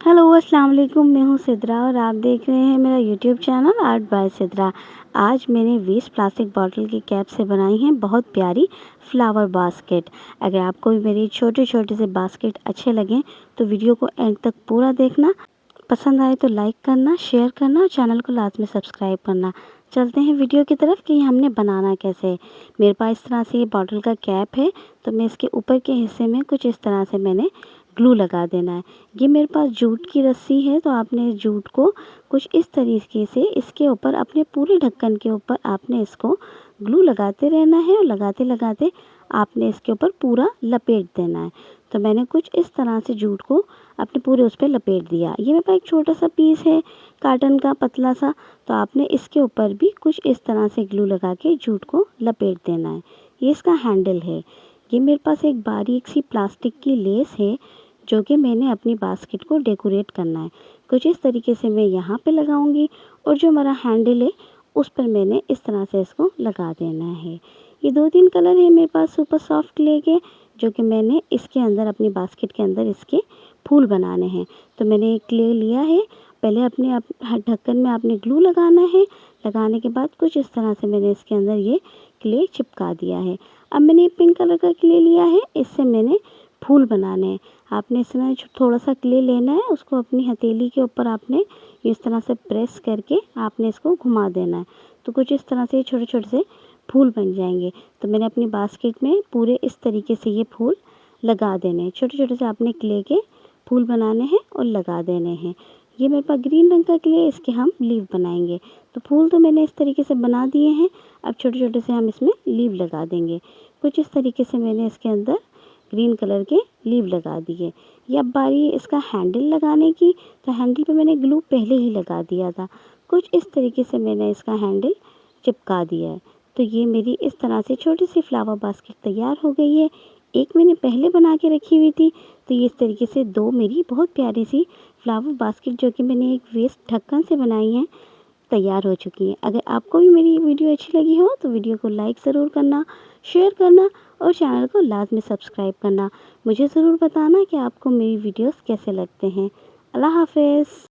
Hello अस्सलाम वालेकुम, मैं हूँ सिद्रा और आप देख रहे हैं मेरा YouTube channel art bye Sidra. आज मैंने 20 प्लास्टिक बॉटल की कैप से बनाई हैं बहुत प्यारी फ्लावर बास्केट। अगर आपको भी मेरे छोटे छोटे से बास्केट अच्छे लगें तो वीडियो को एंड तक पूरा देखना। पसंद आए तो लाइक करना, शेयर करना और चैनल को लाजमी सब्सक्राइब करना। चलते हैं वीडियो की तरफ कि हमने बनाना कैसे है। मेरे पास इस तरह से ये बॉटल का कैप है, तो मैं इसके ऊपर के हिस्से में कुछ इस तरह से मैंने ग्लू लगा देना है। ये मेरे पास जूट की रस्सी है, तो आपने जूट को कुछ इस तरीके से इसके ऊपर अपने पूरे ढक्कन के ऊपर आपने इसको ग्लू लगाते रहना है और लगाते लगाते आपने इसके ऊपर पूरा लपेट देना है। तो मैंने कुछ इस तरह से जूट को अपने पूरे उस पर लपेट दिया। ये मेरे पास एक छोटा सा पीस है काटन का पतला सा, तो आपने इसके ऊपर भी कुछ इस तरह से ग्लू लगा के जूट को लपेट देना है। ये इसका हैंडल है। ये मेरे पास एक बारीक सी प्लास्टिक की लेस है जो कि मैंने अपनी बास्केट को डेकोरेट करना है। कुछ इस तरीके से मैं यहाँ पे लगाऊंगी और जो हमारा हैंडल है उस पर मैंने इस तरह से इसको लगा देना है। ये 2-3 कलर है मेरे पास सुपर सॉफ्ट क्ले के, जो कि मैंने इसके अंदर अपनी बास्केट के अंदर इसके फूल बनाने हैं। तो मैंने एक क्ले लिया है, पहले अपने ढक्कन में आपने ग्लू लगाना है। लगाने के बाद कुछ इस तरह से मैंने इसके अंदर ये क्ले चिपका दिया है। अब मैंने पिंक कलर का क्ले लिया है, इससे मैंने फूल बनाने हैं। आपने इसमें थोड़ा सा क्ले लेना है, उसको अपनी हथेली के ऊपर आपने इस तरह से प्रेस करके आपने इसको घुमा देना है। तो कुछ इस तरह से छोटे छोटे से फूल बन जाएंगे। तो मैंने अपनी बास्केट में पूरे इस तरीके से ये फूल लगा देने हैं। छोटे छोटे से आपने क्ले के फूल बनाने हैं और लगा देने हैं। ये मेरे पास ग्रीन रंग का क्ले है, इसके हम लीव बनाएंगे। तो फूल तो मैंने इस तरीके से बना दिए हैं। अब छोटे छोटे से हम इसमें लीव लगा देंगे। कुछ इस तरीके से मैंने इसके अंदर ग्रीन कलर के लीव लगा दिए। ये अब बारी इसका हैंडल लगाने की, तो हैंडल पे मैंने ग्लू पहले ही लगा दिया था। कुछ इस तरीके से मैंने इसका हैंडल चिपका दिया है। तो ये मेरी इस तरह से छोटी सी फ्लावर बास्केट तैयार हो गई है। एक मैंने पहले बना के रखी हुई थी, तो ये इस तरीके से 2 मेरी बहुत प्यारी सी फ्लावर बास्केट जो कि मैंने एक वेस्ट ढक्कन से बनाई हैं तैयार हो चुकी हैं। अगर आपको भी मेरी वीडियो अच्छी लगी हो तो वीडियो को लाइक ज़रूर करना, शेयर करना और चैनल को लाजमी सब्सक्राइब करना। मुझे ज़रूर बताना कि आपको मेरी वीडियोस कैसे लगते हैं। अल्लाह हाफ़िज़।